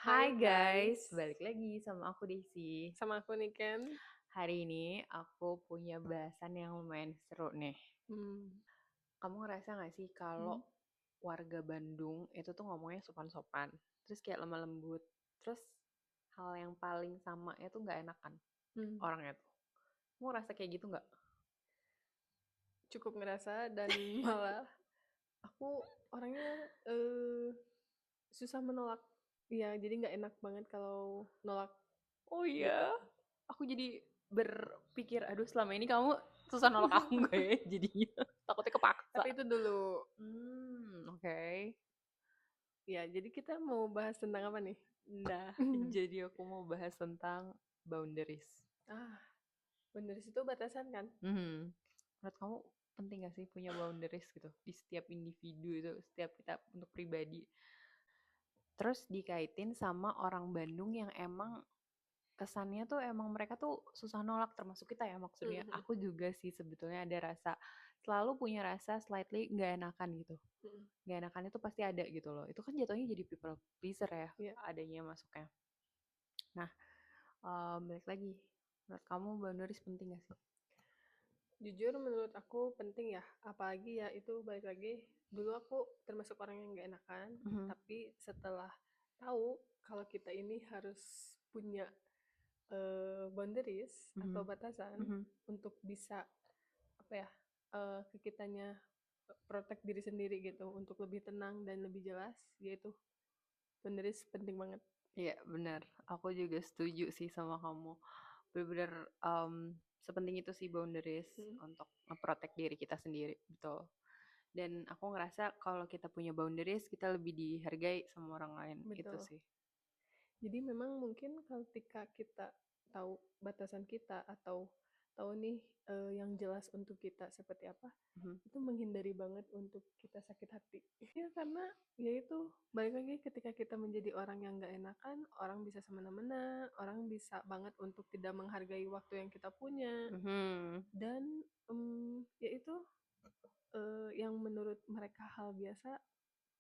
Hai Hai guys, guys, balik lagi sama aku Desi. sama aku Niken. Hari ini aku punya bahasan yang lumayan seru nih. Hmm. Kamu ngerasa gak sih kalau Hmm. warga Bandung itu tuh ngomongnya sopan-sopan, terus kayak lemah lembut, terus hal yang paling sama itu gak enakan Hmm. orangnya tuh. Kamu ngerasa kayak gitu gak? Cukup ngerasa dan malah aku orangnya susah menolak. Ya, jadi nggak enak banget kalau nolak Oh gitu. iya, aku jadi berpikir, aduh selama ini kamu susah nolak aku gak ya jadinya? Takutnya kepaksa. Tapi itu dulu. Oke. Ya, jadi kita mau bahas tentang apa nih? Nah, jadi aku mau bahas tentang boundaries. Ah, bener itu batasan kan? Mhm. Menurut kamu penting gak sih punya boundaries gitu di setiap individu itu, setiap kita untuk pribadi. Terus dikaitin sama orang Bandung yang emang kesannya tuh emang mereka tuh susah nolak termasuk kita ya maksudnya. Hmm. Aku juga sih sebetulnya ada rasa selalu punya rasa slightly nggak enakan gitu. Hmm. Nggak enakan itu pasti ada gitu loh. Itu kan jatuhnya jadi people pleaser ya Ya, adanya masuknya. Nah, balik lagi. Menurut kamu boundaries penting gak sih? jujur menurut aku penting ya. Apalagi ya itu balik lagi. Dulu aku termasuk orang yang nggak enakan, Mhm, tapi setelah tahu kalau kita ini harus punya boundaries atau mhm, batasan mhm. untuk bisa apa ya ke kitanya protect diri sendiri gitu untuk lebih tenang dan lebih jelas, yaitu boundaries penting banget. Iya benar, aku juga setuju sih sama kamu. Bener-bener sepenting itu sih boundaries Hmm. untuk nge-protect diri kita sendiri, betul. Dan aku ngerasa kalau kita punya boundaries, kita lebih dihargai sama orang lain, itu Betul. sih. Jadi memang mungkin ketika kita tahu batasan kita atau tahu nih yang jelas untuk kita seperti apa, Mhm, itu menghindari banget untuk kita sakit hati. Ya karena ya itu balik lagi ketika kita menjadi orang yang nggak enakan, orang bisa semena-mena, orang bisa banget untuk tidak menghargai waktu yang kita punya mhm, dan ya itu yang menurut mereka hal biasa,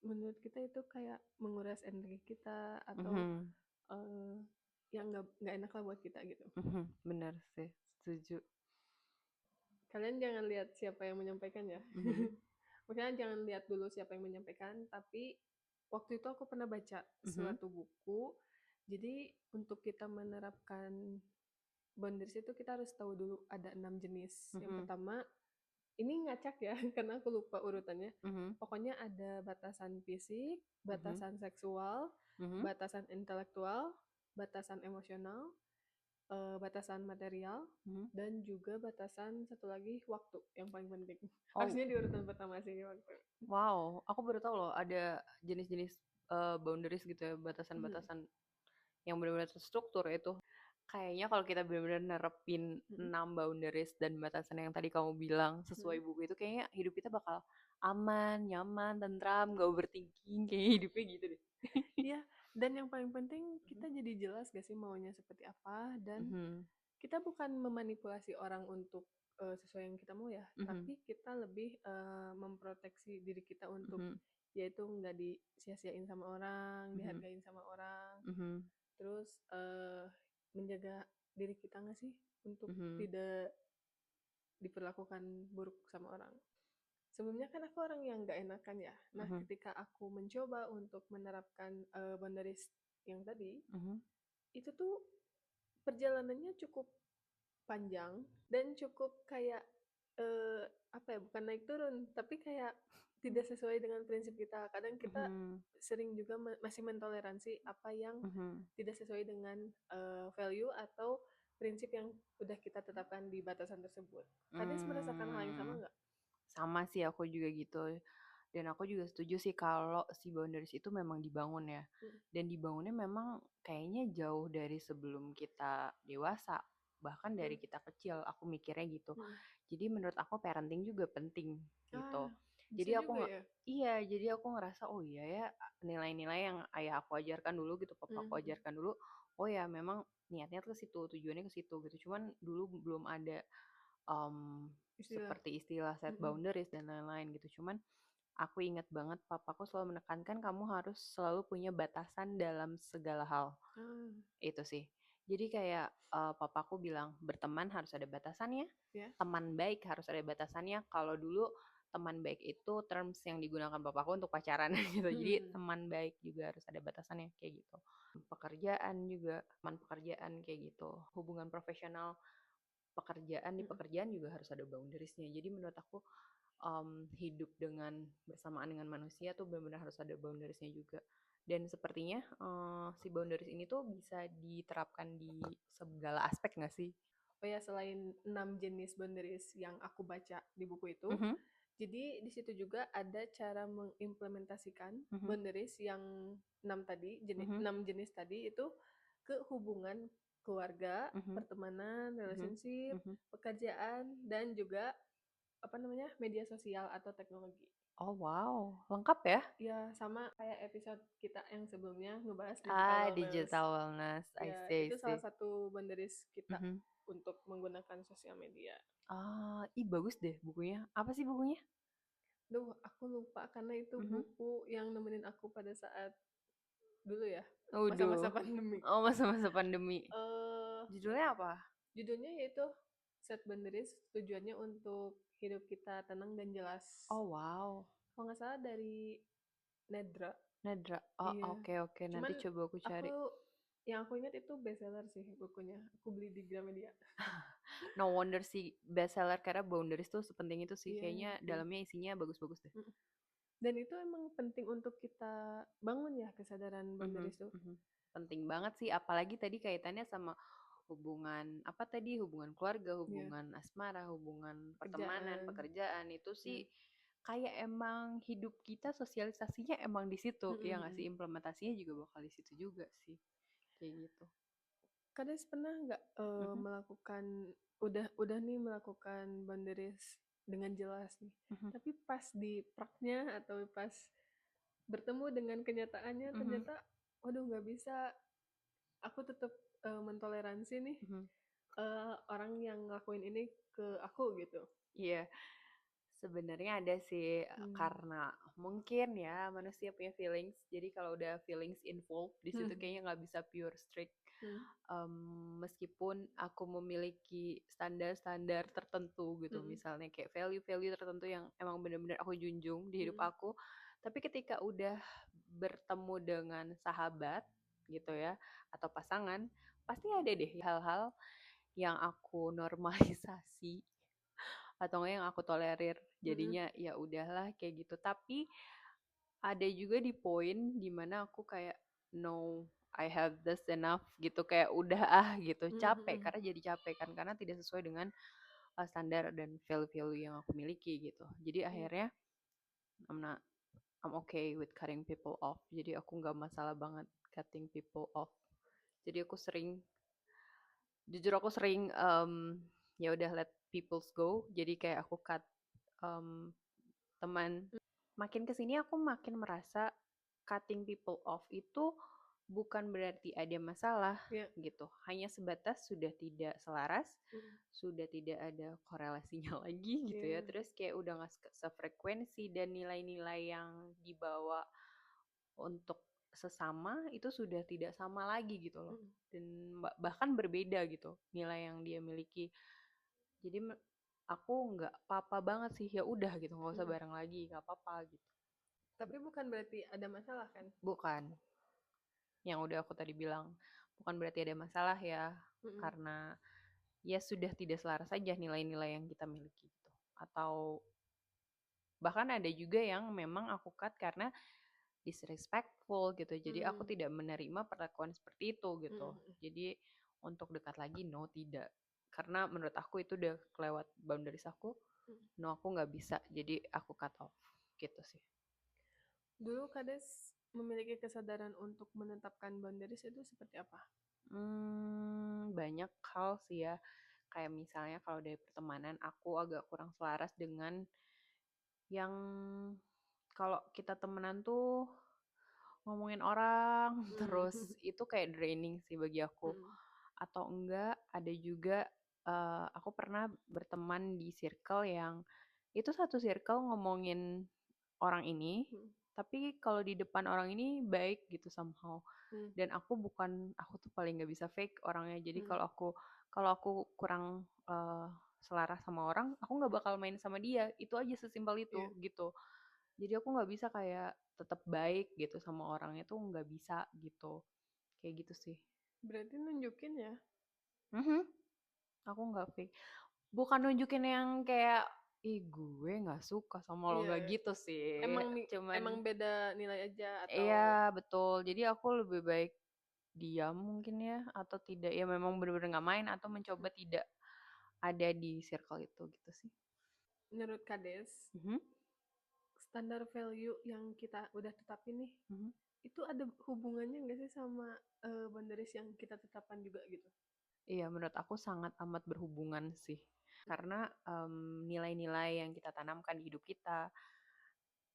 menurut kita itu kayak menguras energi kita atau mhm, eh, yang nggak enak lah buat kita gitu. mhm, benar sih, setuju. Kalian jangan lihat siapa yang menyampaikan ya. Mhm, Makanya jangan lihat dulu siapa yang menyampaikan, tapi waktu itu aku pernah baca mhm, suatu buku. Jadi untuk kita menerapkan boundaries itu kita harus tahu dulu ada 6 jenis. Yang mhm, pertama, ini ngacak ya, karena aku lupa urutannya. mhm, Pokoknya ada batasan fisik, mhm, batasan seksual, mhm. batasan intelektual, batasan emosional, batasan material, Mhm. dan juga batasan satu lagi waktu yang paling penting. Oh, Harusnya di urutan pertama sih waktu. wow, aku baru tahu loh ada jenis-jenis boundaries gitu ya, Mhm. batasan-batasan yang benar-benar terstruktur itu. Kayaknya kalau kita benar-benar nerapin Mhm. 6 boundaries dan batasan yang tadi kamu bilang sesuai Mhm. buku itu kayaknya hidup kita bakal aman, nyaman, tentram, gak overthinking, kayak hidupnya gitu deh. Iya, dan yang paling penting Mhm. kita jadi jelas gak sih maunya seperti apa dan Mhm. kita bukan memanipulasi orang untuk sesuai yang kita mau ya, Mhm. tapi kita lebih memproteksi diri kita untuk Mhm. yaitu nggak disia-siain sama orang, Mhm. dihargain sama orang, Mhm. terus menjaga diri kita nggak sih untuk Mhm. tidak diperlakukan buruk sama orang. Sebelumnya kan aku orang yang nggak enakan ya. Nah, Mhm. ketika aku mencoba untuk menerapkan boundaries yang tadi, Mhm. itu tuh perjalanannya cukup panjang dan cukup kayak apa ya, bukan naik turun, tapi kayak tidak sesuai dengan prinsip kita. Kadang kita Mhm. sering juga masih mentoleransi apa yang Mhm. tidak sesuai dengan value atau prinsip yang udah kita tetapkan di batasan tersebut. Kalian merasakan hal yang sama Mmm, nggak? sama sih aku juga gitu. Dan aku juga setuju sih kalau si boundaries itu memang dibangun ya. Hmm. Dan dibangunnya memang kayaknya jauh dari sebelum kita dewasa, bahkan Hmm. dari kita kecil, aku mikirnya gitu. Hmm. Jadi menurut aku parenting juga penting gitu. Ah, Jadi bisa aku juga nggak, ya. iya, jadi aku ngerasa oh iya ya nilai-nilai yang ayah aku ajarkan dulu gitu, papa aku Hmm. ajarkan dulu, oh ya memang niatnya ke situ, tujuannya ke situ gitu. Cuman dulu belum ada em, Istilah. seperti istilah set Hmm. boundaries dan lain-lain gitu. Cuman aku ingat banget papaku selalu menekankan kamu harus selalu punya batasan dalam segala hal. Ah, Itu sih. Jadi kayak papaku bilang berteman harus ada batasannya, ya. teman baik harus ada batasannya. Kalau dulu teman baik itu terms yang digunakan papaku untuk pacaran gitu. Jadi Hmm. teman baik juga harus ada batasannya kayak gitu. Pekerjaan juga, teman pekerjaan kayak gitu. Hubungan profesional pekerjaan di Mm-mm. pekerjaan juga harus ada boundariesnya. Jadi menurut aku hidup dengan bersamaan dengan manusia tuh benar-benar harus ada boundariesnya juga. Dan sepertinya si boundaries ini tuh bisa diterapkan di segala aspek nggak sih? Oh ya, selain 6 jenis boundaries yang aku baca di buku itu, Mhm, jadi di situ juga ada cara mengimplementasikan mhm, boundaries yang 6 tadi, mhm, 6 jenis tadi itu ke hubungan keluarga, mhm, pertemanan, mhm, relationship, mhm. pekerjaan, dan juga apa namanya media sosial atau teknologi. Oh wow, lengkap ya? Ya sama kayak episode kita yang sebelumnya ngebahas digital Ah, wellness. digital wellness. I Ya see, I itu salah see. satu boundaries kita Mhm. untuk menggunakan sosial media. Ah, ih bagus deh bukunya. Apa sih bukunya? Duh, aku lupa karena itu Mhm. buku yang nemenin aku pada saat dulu ya, masa-masa Waduh. pandemi. Oh, masa-masa pandemi. Eh, Judulnya apa? Judulnya yaitu Set Boundaries, tujuannya untuk hidup kita tenang dan jelas. Oh wow. Kalau nggak salah dari Nedra. Nedra. Oh, Iya. oke oke. Nanti Cuman coba aku aku cari. yang aku ingat itu bestseller sih bukunya. Aku beli di Gramedia. No wonder sih bestseller karena boundaries tuh sepenting itu sih. Iya, Kayaknya dan dalamnya isinya bagus-bagus deh. mm, dan itu emang penting untuk kita bangun ya kesadaran Mhm, boundaries tuh. mhm. Penting banget sih, apalagi tadi kaitannya sama hubungan apa tadi hubungan keluarga, Ya, hubungan asmara, hubungan pertemanan, kerjaan. pekerjaan itu Ya. sih kayak emang hidup kita sosialisasinya emang di situ, ya nggak Mm-mm. sih implementasinya juga bakal di situ juga sih, kayak gitu. Kades pernah nggak Mhm, melakukan udah nih melakukan boundaries dengan jelas nih, mhm, tapi pas di praknya atau pas bertemu dengan kenyataannya mhm, ternyata, waduh nggak bisa, aku tetap mentoleransi nih mhm. orang yang ngelakuin ini ke aku gitu. Iya. Sebenarnya ada sih, Hmm. karena mungkin ya manusia punya feelings, jadi kalau udah feelings involved di situ Hmm. kayaknya nggak bisa pure strict. Hmm. Meskipun aku memiliki standar-standar tertentu gitu, Hmm. misalnya kayak value-value tertentu yang emang bener-bener aku junjung di hidup Hmm. aku, tapi ketika udah bertemu dengan sahabat gitu ya, atau pasangan, pasti ada deh hal-hal yang aku normalisasi atau enggak yang aku tolerir Hmm. jadinya ya udahlah kayak gitu tapi ada juga di poin dimana aku kayak no I have this enough gitu kayak udah gitu Hmm. capek Hmm. karena jadi capek kan karena tidak sesuai dengan standar dan value-value yang aku miliki gitu jadi Iya. akhirnya I'm not I'm okay with cutting people off jadi aku nggak masalah banget cutting people off jadi aku sering jujur aku sering ya udah let peoples go jadi kayak aku cut em, teman. Makin ke sini aku makin merasa cutting people off itu bukan berarti ada masalah Iya. gitu. Hanya sebatas sudah tidak selaras, Hmm. sudah tidak ada korelasinya lagi gitu ya. Iya. Terus kayak udah nggak sefrekuensi dan nilai-nilai yang dibawa untuk sesama itu sudah tidak sama lagi gitu loh. Hmm. Dan bahkan berbeda gitu nilai yang dia miliki. Jadi aku nggak apa-apa banget sih ya udah gitu nggak usah Hmm. bareng lagi nggak apa-apa gitu. Tapi bukan berarti ada masalah kan? Bukan, yang udah aku tadi bilang, bukan berarti ada masalah ya, Hmm. karena ya sudah tidak selaras saja nilai-nilai yang kita miliki gitu. Atau bahkan ada juga yang memang aku cut karena disrespectful gitu. Jadi aku Hmm. tidak menerima perlakuan seperti itu gitu. Hmm. Jadi untuk dekat lagi no tidak. Karena menurut aku itu udah kelewat boundaries aku, Hmm. no aku nggak bisa. Jadi aku cut off gitu sih. Dulu Kades memiliki kesadaran untuk menetapkan boundaries itu seperti apa? Banyak hal sih ya. Kayak misalnya kalau dari pertemanan aku agak kurang selaras dengan yang kalau kita temenan tuh ngomongin orang terus Hmm. itu kayak draining sih bagi aku. Hmm. Atau enggak ada juga aku pernah berteman di circle yang itu satu circle ngomongin orang ini, Mhm. tapi kalau di depan orang ini baik gitu somehow. Mmm. Dan aku tuh paling nggak bisa fake orangnya. Jadi Mhm. kalau aku kurang selaras sama orang, aku nggak bakal main sama dia. Itu aja sesimpel Iya. itu gitu. Jadi aku nggak bisa kayak tetap baik gitu sama orangnya tuh nggak bisa gitu. Kayak gitu sih. Berarti nunjukin ya? Mhm. Aku nggak fake. Bukan nunjukin yang kayak, ih gue nggak suka sama lo, Iya, nggak gitu sih. emang Cuman, beda nilai aja atau iya betul. Jadi aku lebih baik diam mungkin ya, atau tidak ya memang bener-bener nggak main atau mencoba tidak ada di circle itu gitu sih. menurut Kades, Mhm, standar value yang kita udah tetapin nih, mhm. itu ada hubungannya nggak sih sama boundaries yang kita tetapkan juga gitu? Iya, menurut aku sangat amat berhubungan sih. Karena nilai-nilai yang kita tanamkan di hidup kita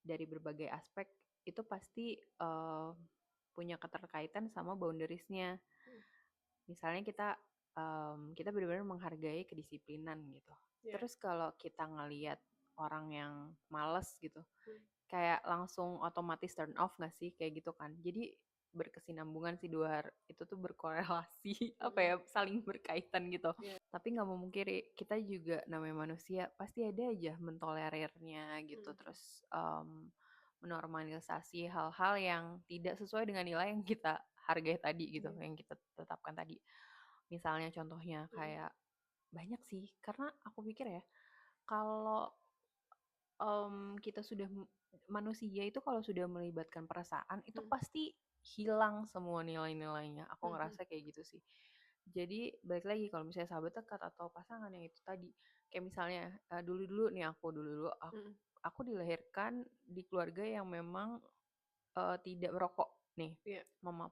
dari berbagai aspek itu pasti punya keterkaitan sama boundariesnya. Hmm. Misalnya kita benar-benar menghargai kedisiplinan gitu. Ya. Terus kalau kita ngelihat orang yang males gitu, Hmm. kayak langsung otomatis turn off nggak sih kayak gitu kan. Jadi berkesinambungan sih itu tuh berkorelasi apa Hmm. ya, saling berkaitan gitu. Ya. Tapi nggak mau mungkiri kita juga namanya manusia pasti ada aja mentolerirnya gitu, Hmm. terus menormalisasi hal-hal yang tidak sesuai dengan nilai yang kita hargai tadi gitu, Ya. yang kita tetapkan tadi. Misalnya contohnya Hmm. kayak banyak sih, karena aku pikir ya kalau kita sudah manusia itu kalau sudah melibatkan perasaan itu Hmm. pasti hilang semua nilai-nilainya. Aku Hmm. ngerasa kayak gitu sih. Jadi balik lagi kalau misalnya sahabat dekat atau pasangan yang itu tadi, kayak misalnya dulu-dulu nih dulu-dulu Hmm. aku dilahirkan di keluarga yang memang tidak merokok nih. Iya. Mama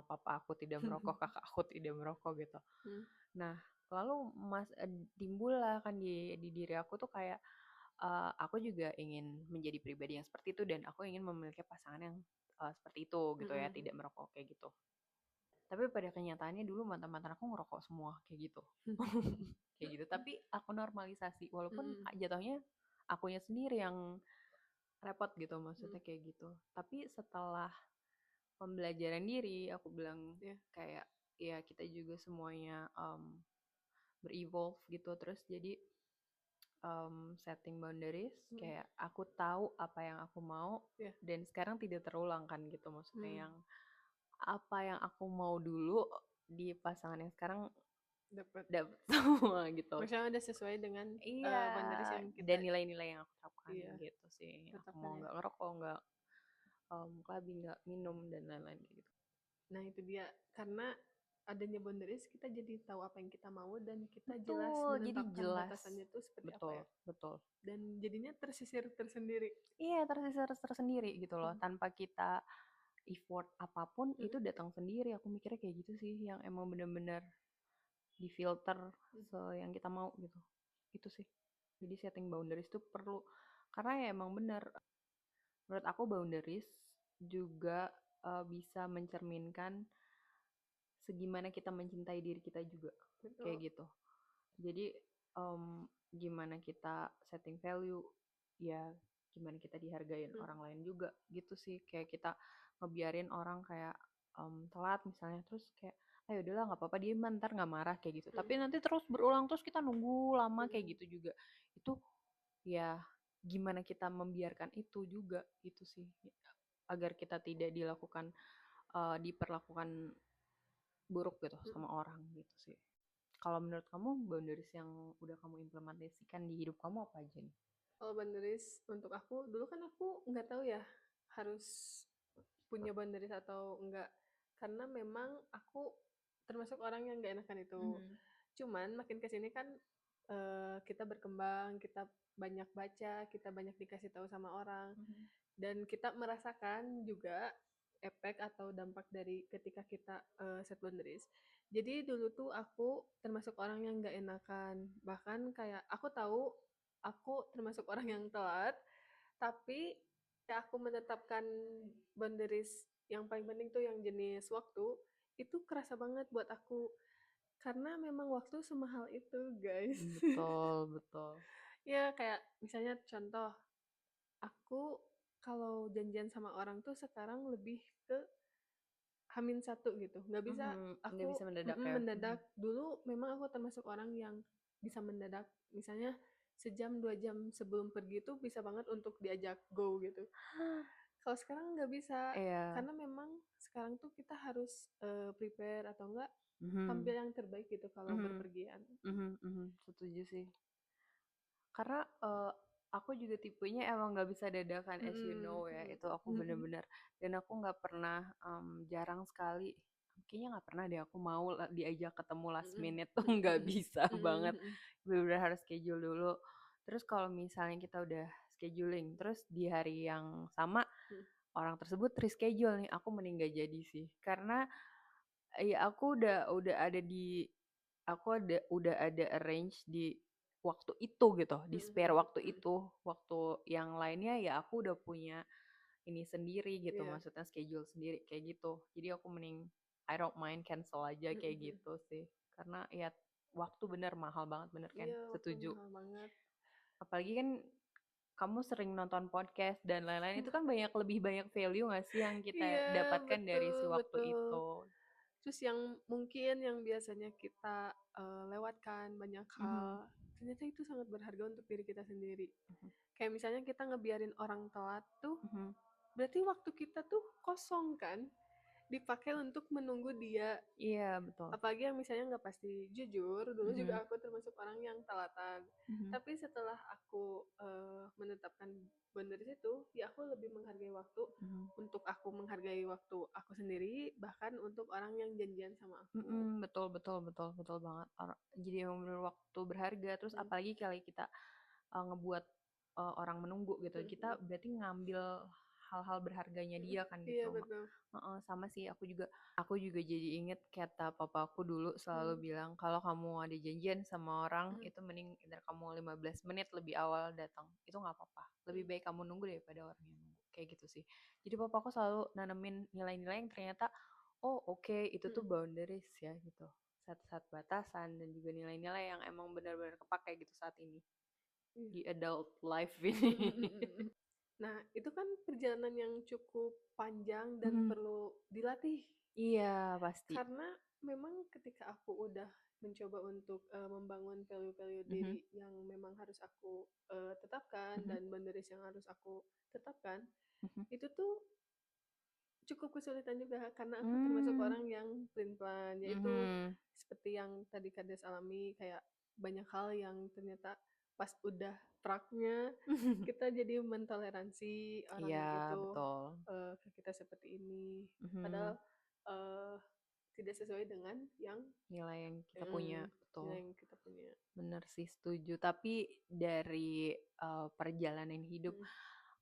papa aku tidak merokok, kakak aku tidak merokok gitu. Hmm. Nah, lalu timbullah kan di diri aku tuh kayak aku juga ingin menjadi pribadi yang seperti itu dan aku ingin memiliki pasangan yang seperti itu gitu ya, Hmm. tidak merokok kayak gitu. Tapi pada kenyataannya dulu mantan-mantan aku ngerokok semua kayak gitu. Kayak gitu. Tapi aku normalisasi walaupun Hmm. jatuhnya akunya sendiri yang repot gitu Hmm. maksudnya kayak gitu. Tapi setelah pembelajaran diri, aku bilang Ya. kayak ya kita juga semuanya berevolve gitu terus jadi setting boundaries Hmm. kayak aku tahu apa yang aku mau Ya. dan sekarang tidak terulang kan gitu maksudnya Hmm. yang apa yang aku mau dulu di pasangan yang sekarang Dapat. dapet semua gitu. Maksudnya udah sesuai dengan Iya, boundaries yang kita dan nilai-nilai yang aku terapkan iya gitu sih. Aku tetapkan mau ya. nggak ngerokok, nggak clubbing, nggak minum dan lain-lain kayak gitu. Nah, itu dia. Karena adanya boundaries, kita jadi tahu apa yang kita mau dan kita jelas Betul, jadi menetapkan jelas. batasannya itu seperti apa Betul, ya. betul. Dan jadinya tersisir tersendiri. Iya, tersisir tersendiri gitu loh. Hmm. Tanpa kita effort apapun Hmm. itu datang sendiri. Aku mikirnya kayak gitu sih, yang emang bener-bener difilter Hmm. yang kita mau gitu. Itu sih. Jadi setting boundaries itu perlu. Karena ya emang bener. Menurut aku boundaries juga bisa mencerminkan segimana kita mencintai diri kita juga. Kayak Betul. gitu. Jadi gimana kita setting value, ya gimana kita dihargain Hmm. orang lain juga gitu sih. Kayak kita ngebiarin orang kayak telat misalnya terus kayak ayo udahlah nggak apa-apa dia ntar nggak marah kayak gitu. Hmm. Tapi nanti terus berulang terus kita nunggu lama Hmm. kayak gitu juga. Itu ya gimana kita membiarkan itu juga itu sih agar kita tidak diperlakukan buruk gitu Hmm. sama orang gitu sih. Kalau menurut kamu boundaries yang udah kamu implementasikan di hidup kamu apa aja nih? Kalau boundaries untuk aku, dulu kan aku nggak tahu ya harus punya boundaries atau enggak. Karena memang aku termasuk orang yang nggak enakan itu. Mhm, Cuman makin kesini kan kita berkembang, kita banyak baca, kita banyak dikasih tahu sama orang, mhm, dan kita merasakan juga efek atau dampak dari ketika kita set boundaries. Jadi dulu tuh aku termasuk orang yang nggak enakan, bahkan kayak aku tahu aku termasuk orang yang telat, tapi kayak aku menetapkan boundaries yang paling penting tuh yang jenis waktu, itu kerasa banget buat aku. Karena memang waktu semahal itu, guys. betul betul. Ya kayak misalnya contoh, aku kalau janjian sama orang tuh sekarang lebih ke H-1 gitu, nggak bisa Nggak aku bisa mendadak ya? mendadak. Dulu memang aku termasuk orang yang bisa mendadak, misalnya sejam, 2 jam sebelum pergi tuh bisa banget untuk diajak go gitu. Kalau sekarang nggak bisa, Iya, karena memang sekarang tuh kita harus, prepare atau enggak mhm, tampil yang terbaik gitu kalau mhm, berpergian. setuju sih. Karena, aku juga tipenya emang nggak bisa dadakan as you Mhm know ya, mhm itu aku mhm bener-bener dan aku nggak pernah, jarang sekali kayaknya nggak pernah deh aku mau diajak ketemu last mhm minute tuh mhm nggak mhm bisa mhm banget, mhm bener-bener harus schedule dulu. Terus kalau misalnya kita udah scheduling, terus di hari yang sama mhm orang tersebut reschedule nih, aku mending nggak jadi sih. Karena, ya aku udah ada arrange di waktu itu gitu, di mhm spare mhm waktu mhm. itu. Waktu yang lainnya ya aku udah punya ini sendiri gitu, Iya, maksudnya schedule sendiri kayak gitu. Jadi aku mending I don't mind cancel aja mhm kayak mhm. gitu sih. Karena ya waktu bener mahal banget, bener kan? Iya, waktu Setuju. mahal banget. Apalagi kan kamu sering nonton podcast dan lain-lain, itu kan lebih banyak value nggak sih yang kita Iya, dapatkan dari betul si waktu betul. itu? Terus yang mungkin yang biasanya kita, lewatkan banyak Mhm, hal, ternyata itu sangat berharga untuk diri kita sendiri. mhm, Kayak misalnya kita ngebiarin orang telat tuh, mhm. berarti waktu kita tuh kosong kan, dipakai untuk menunggu dia. Iya, betul. Apalagi yang misalnya nggak pasti jujur, dulu Mhm, juga aku termasuk orang yang telatan. mhm, Tapi setelah aku menetapkan boundaries itu, ya aku lebih menghargai waktu mhm, untuk aku menghargai waktu aku sendiri, bahkan untuk orang yang janjian sama aku. betul betul betul betul banget. Jadi emang bener waktu berharga, terus Hmm, apalagi kali kita, ngebuat, orang menunggu gitu, hmm, kita hmm. berarti ngambil hal-hal berharganya Hmm, dia kan iya gitu, betul. heeh, sama sih aku juga jadi inget kata papaku dulu selalu Hmm, bilang, "Kalau kamu ada janjian sama orang, hmm, itu mending either kamu 15 menit lebih awal datang, itu nggak apa-apa. Lebih hmm, baik kamu nunggu daripada orang yang nunggu." Kayak gitu sih. Jadi papaku selalu nanemin nilai-nilai yang ternyata, oh oke, itu hmm. tuh boundaries ya gitu. Saat-saat batasan dan juga nilai-nilai yang emang benar-benar kepakai gitu saat ini Iya. di adult life Hmm, ini. hmm, hmm, hmm, hmm. Nah, itu kan perjalanan yang cukup panjang dan Mhm. perlu dilatih. Iya, pasti. Karena memang ketika aku udah mencoba untuk, membangun value-value Mhm, diri yang memang harus aku, tetapkan mhm, dan boundaries yang harus aku tetapkan, mhm. itu tuh cukup kesulitan juga karena aku termasuk Mmm, orang yang pelin-pelan, yaitu mhm. seperti yang tadi Kades alami, kayak banyak hal yang ternyata pas udah traknya kita jadi mentoleransi orang Iya, itu, betul. ke kita seperti ini. Mhm. Padahal, eee, tidak sesuai dengan yang Nilai yang kita punya, nilai betul. yang kita punya. Bener sih, setuju. Tapi dari, perjalanan hidup, Mhm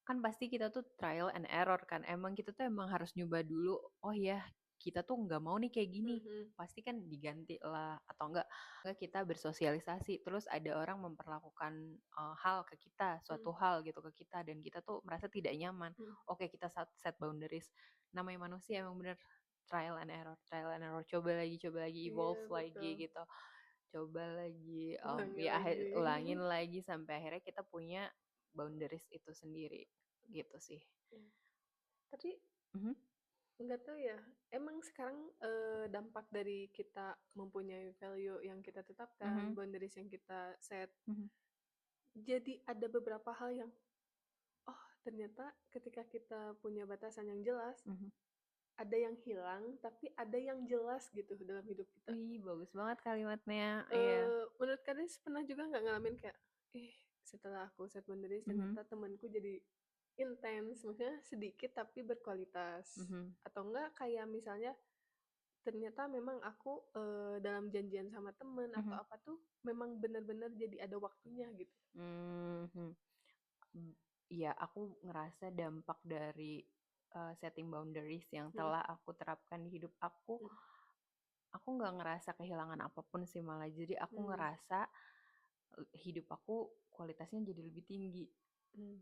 kan pasti kita tuh trial and error kan. Emang kita tuh emang harus nyoba dulu, oh ya kita tuh nggak mau nih kayak gini. mhm Pasti kan diganti lah, atau enggak kita bersosialisasi. Terus ada orang memperlakukan hal ke kita, mhm suatu hal gitu ke kita, dan kita tuh merasa tidak nyaman. mhm, Oke, kita set boundaries. Namanya manusia emang bener trial and error. Coba lagi, iya evolve lagi betul, gitu. Coba lagi, ulangi ya lagi. ulangin lagi sampai akhirnya kita punya boundaries itu sendiri, gitu sih. Iya, tapi Mhm, nggak tahu ya, emang sekarang, dampak dari kita mempunyai value yang kita tetapkan, mhm, boundaries yang kita set, mhm, jadi ada beberapa hal yang, oh ternyata ketika kita punya batasan yang jelas, mhm. ada yang hilang, tapi ada yang jelas gitu dalam hidup kita. Wih, bagus banget kalimatnya, iya. Menurut Kades pernah juga nggak ngalamin kayak, "Ih, setelah aku set boundaries Mhm, ternyata temanku jadi intens," maksudnya sedikit tapi berkualitas. mhm, Atau enggak kayak misalnya ternyata memang aku, dalam janjian sama temen atau mhm, apa tuh memang benar-benar jadi ada waktunya gitu. mhm. Iya, aku ngerasa dampak dari, setting boundaries yang Mhm telah aku terapkan di hidup mhm aku nggak ngerasa kehilangan apapun sih malah. Jadi aku mmm, ngerasa, hidup aku kualitasnya jadi lebih tinggi. mmm,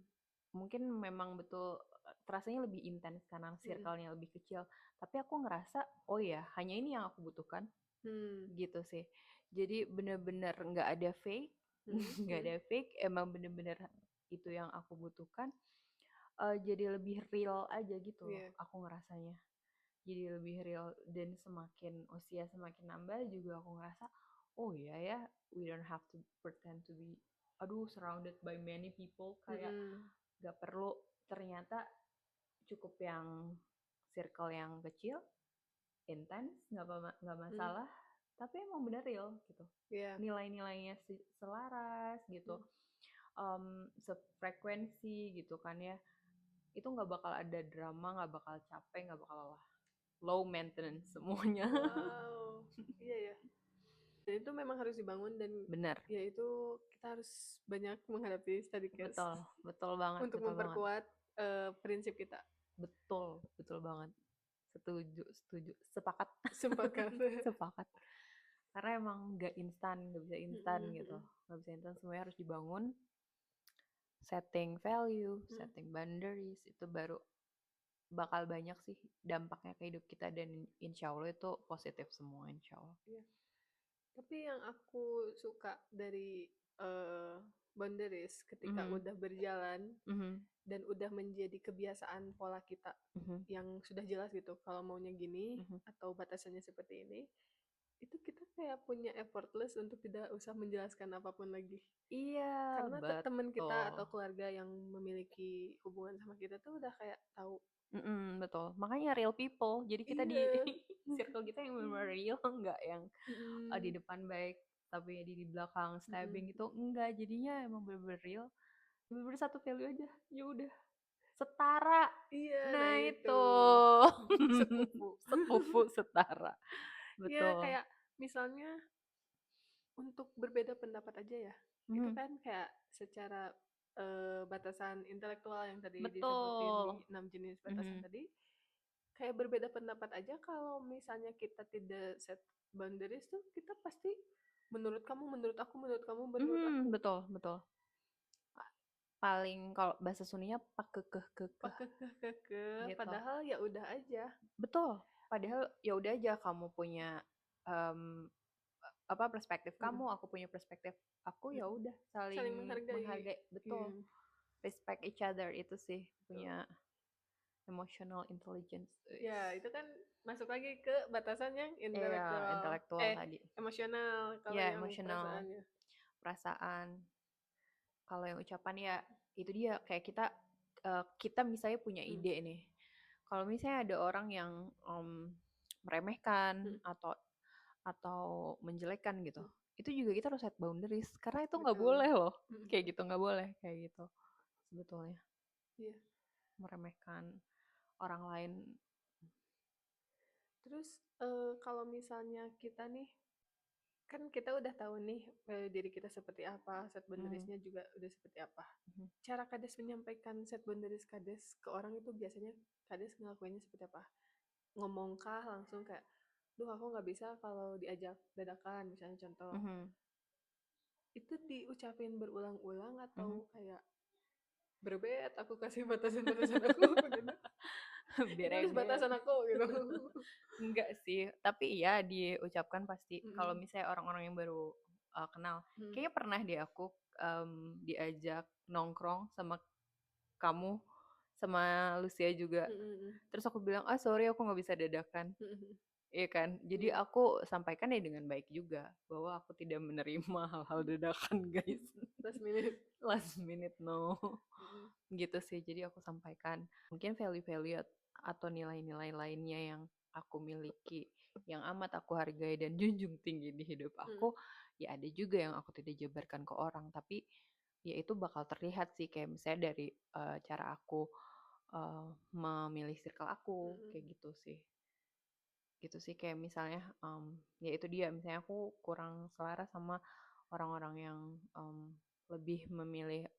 Mungkin memang betul, terasanya lebih intens karena mhm, circle-nya lebih kecil, tapi aku ngerasa, "Oh ya, hanya ini yang aku butuhkan," mmm, gitu sih. Jadi bener-bener nggak ada fake, mhm nggak mhm ada fake, emang bener-bener itu yang aku butuhkan, jadi lebih real aja gitu loh, Iya. aku ngerasanya. Jadi lebih real dan semakin usia semakin nambah juga aku ngerasa, oh iya ya, we don't have to pretend to be, aduh, surrounded by many people, kayak Mm-mm. gak perlu, ternyata cukup yang circle yang kecil, intens, nggak Mm. masalah, tapi emang bener real gitu, Iya. nilai-nilainya selaras gitu, Mm. sefrekuensi gitu kan ya, itu nggak bakal ada drama, nggak bakal capek, nggak bakal lelah, low maintenance semuanya. Wow. Iya ya. Dan itu memang harus dibangun dan Bener, ya itu kita harus banyak menghadapi study case betul, betul banget, untuk betul banget, memperkuat prinsip kita. betul, betul banget, setuju, setuju, sepakat, Sepakat. sepakat. Karena emang nggak instan, nggak bisa instan Mm-mm, gitu, mm-mm, nggak bisa instan, semuanya harus dibangun, setting value, mm. setting boundaries, itu baru bakal banyak sih dampaknya ke hidup kita, dan insya Allah itu positif semua, insya Allah. Iya. Tapi yang aku suka dari boundaries ketika Mhm, udah berjalan mhm, dan udah menjadi kebiasaan pola kita mhm, yang sudah jelas gitu kalau maunya gini mhm. atau batasannya seperti ini, itu kita kayak punya effortless untuk tidak usah menjelaskan apapun lagi. Iya, Karena teman kita betul. atau keluarga yang memiliki hubungan sama kita tuh udah kayak tahu. Mhm, betul. Makanya real people. Jadi kita di Iya. circle kita yang benar real, nggak yang di Mm-mm. depan baik tapi di belakang Mm-mm. stabbing gitu. Enggak, jadinya emang bener-bener real. Bener-bener satu value aja. Ya udah, setara. Iya, nah Nah, itu. itu. Sekufu. Sekufu setara. Iya, Betul. kayak misalnya untuk berbeda pendapat aja ya. Itu Mhm, kan kayak secara batasan intelektual yang tadi disebutin betul. di 6 jenis batasan Mhm, tadi, kayak berbeda pendapat aja kalau misalnya kita tidak set boundaries tuh kita pasti menurut kamu, menurut aku, menurut kamu, menurut mhm, aku. betul, betul. Paling kalau bahasa Sundanya pakekeh-kekeh Kekeh, gitu. padahal ya udah aja. Betul. Padahal ya udah aja, kamu punya em, apa perspektif Mm-mm, kamu, aku punya perspektif aku, ya mm-mm. udah Saling saling menghargai. menghargai, betul. Iya, Respect each other, itu sih betul. punya emotional intelligence. Ya, itu kan masuk lagi ke batasan yang Iya, intelektual. intelektual tadi. Emosional kalau Ya, yang emotional, perasaannya. perasaan. Kalau yang ucapan ya itu dia, kayak kita misalnya punya Mm, ide nih. Kalau misalnya ada orang yang meremehkan mm, atau menjelekkan gitu, mm, itu juga kita harus set boundaries, karena itu nggak betul. boleh loh, Mm, kayak gitu nggak boleh kayak gitu sebetulnya, iya. meremehkan orang lain. Terus kalau misalnya kita nih, kan kita udah tahu nih diri kita seperti apa, set Hmm, boundaries-nya juga udah seperti apa. mhm, Cara Kades menyampaikan set boundaries Kades ke orang itu biasanya Kades ngelakuinnya seperti apa? Ngomongkah langsung kayak, duh aku nggak bisa kalau diajak dadakan, misalnya contoh. mhm, Itu diucapin berulang-ulang atau mhm. kayak berbet aku kasih batasan-batasan aku gitu. Ini harus Berebet. batasan aku gitu. Enggak sih, tapi iya diucapkan pasti. Kalau Mm-mm. misalnya orang-orang yang baru kenal, Hmm. kayaknya pernah deh aku diajak nongkrong sama kamu, sama Lucia juga. Mm-mm. Terus aku bilang, ah sorry aku nggak bisa dadakan. Mm-mm. Iya kan? Jadi Iya. aku sampaikan ya dengan baik juga, bahwa aku tidak menerima hal-hal dadakan, guys. Last minute. Last minute no. Mm-mm. Gitu sih, jadi aku sampaikan. Mungkin value-value atau nilai-nilai lainnya yang aku miliki, yang amat aku hargai dan junjung tinggi di hidup Mm. aku, ya ada juga yang aku tidak jabarkan ke orang, tapi ya itu bakal terlihat sih, kayak misalnya dari cara aku memilih circle aku, Mm-mm. kayak gitu sih. Gitu sih, kayak misalnya ya itu dia, misalnya aku kurang selaras sama orang-orang yang lebih memilih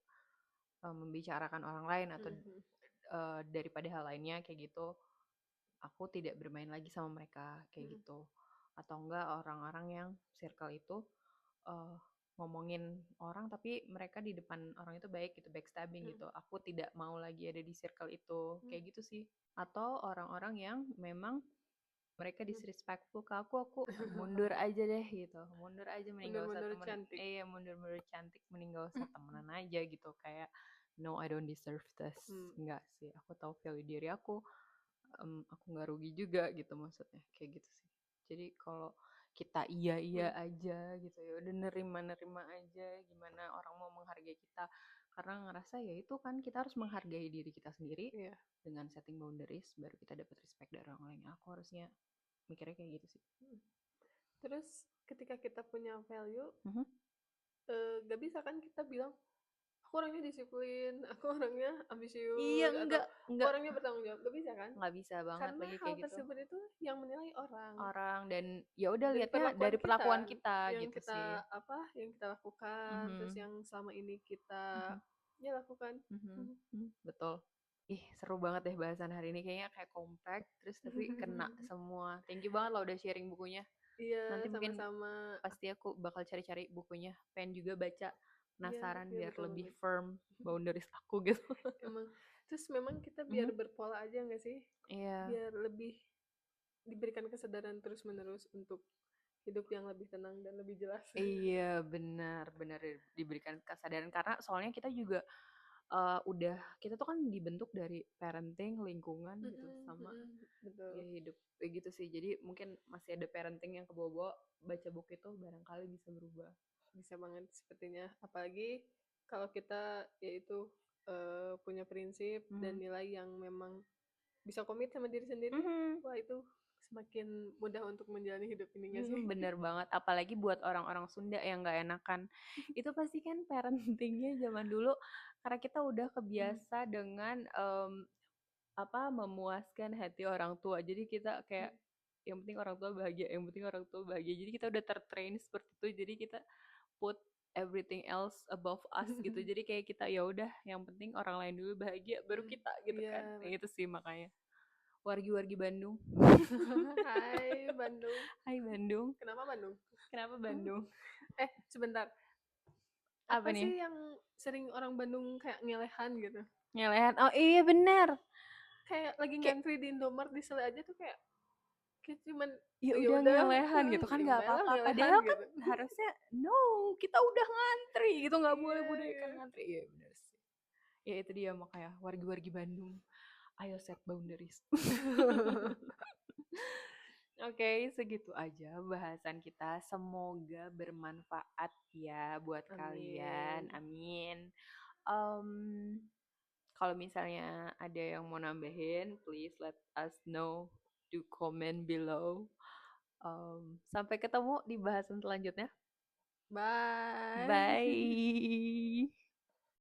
membicarakan orang lain atau Mm-mm. daripada hal lainnya kayak gitu, aku tidak bermain lagi sama mereka kayak Mm-mm. gitu. Atau enggak orang-orang yang circle itu uh, ngomongin orang tapi mereka di depan orang itu baik gitu, backstabbing Mm-mm. gitu. Aku tidak mau lagi ada di circle itu, Mm. kayak gitu sih. Atau orang-orang yang memang mereka Mm. disrespectful ke aku mundur aja deh gitu, mundur aja, mending gak usah Mundur-mundur temen, cantik. mundur-mundur cantik, mending gak usah temenan aja gitu, kayak no, I don't deserve this. Hmm. Enggak sih, aku tahu value diri aku. Aku nggak rugi juga gitu maksudnya, kayak gitu sih. Jadi kalau kita iya Hmm. aja gitu, ya udah nerima aja gimana orang mau menghargai kita, karena ngerasa ya itu kan kita harus menghargai diri kita sendiri Iya. dengan setting boundaries, baru kita dapat respect dari orang lain. Aku harusnya mikirnya kayak gitu sih. Hmm. Terus ketika kita punya value, Mhm. gak bisa kan kita bilang aku orangnya disiplin, aku orangnya Iya, ambisius, atau aku enggak, orangnya bertanggung jawab. Gak bisa kan? nggak bisa banget Karena lagi hal kayak gitu tersebut itu yang menilai orang. orang, dan ya udah Dari liatnya perlakuan dari perlakuan kita, kita yang gitu sih. kita apa, yang kita lakukan, terus Mhm. yang selama ini kita Mhm. ya lakukan. Mhm, betul. Ih, seru banget deh bahasan hari ini. Kayaknya kayak compact, terus tapi kena semua. Thank you banget loh udah sharing bukunya. Iya, Nanti mungkin sama-sama. pasti aku bakal cari-cari bukunya. Pengen juga baca, Iya, penasaran iya biar betul lebih banget. firm boundaries aku gitu. Emang. Terus memang kita biar Mhm. berpola aja nggak sih? Iya, Biar lebih diberikan kesadaran terus-menerus untuk hidup yang lebih tenang dan lebih jelas. iya benar diberikan kesadaran karena soalnya kita juga udah kita tuh kan dibentuk dari parenting, lingkungan gitu Mm-mm, sama mm-mm, ya betul. hidup kayak gitu sih. Jadi mungkin masih ada parenting yang kebawa-bawa, baca buku itu barangkali bisa berubah. Bisa banget sepertinya. Apalagi kalau kita yaitu punya prinsip dan Mhm. nilai yang memang bisa komit sama diri sendiri, Mhm. wah itu semakin mudah untuk menjalani hidup ini nggak sih? Bener banget. Apalagi buat orang-orang Sunda yang nggak enakan. Itu pasti kan parentingnya zaman dulu karena kita udah Mm, kebiasa dengan apa memuaskan hati orang tua. Jadi kita kayak mm. yang penting orang tua bahagia, yang penting orang tua bahagia. Jadi kita udah tertrain seperti itu. Jadi kita put everything else above us gitu. Jadi kayak kita ya udah yang penting orang lain dulu bahagia baru kita gitu kan. Iya. Nah, itu sih makanya. Wargi-wargi Bandung. Hai Bandung. Hai Bandung. Kenapa Bandung? Kenapa Bandung? Sebentar. Apa Apa nih? sih yang sering orang Bandung kayak ngelehan gitu? Nyelehan. Oh iya bener. Kayak lagi Kayak ngantri di Indomaret di Sele aja tuh kayak cuman ya oh ya udah udah, ngelehan gitu kan ya nggak baiklah apa-apa. ngelehan Padahal kan gitu. harusnya no, kita udah ngantri gitu nggak boleh Iya, budaykan iya. ngantri. Iya bener sih. Ya itu dia makanya wargi-wargi Bandung. Ayo set boundaries. Oke, segitu aja bahasan kita. Semoga bermanfaat ya buat kalian. Amin. Amin. Em, Kalau misalnya ada yang mau nambahin, please let us know to comment below. Sampai ketemu di bahasan selanjutnya. Bye. Bye.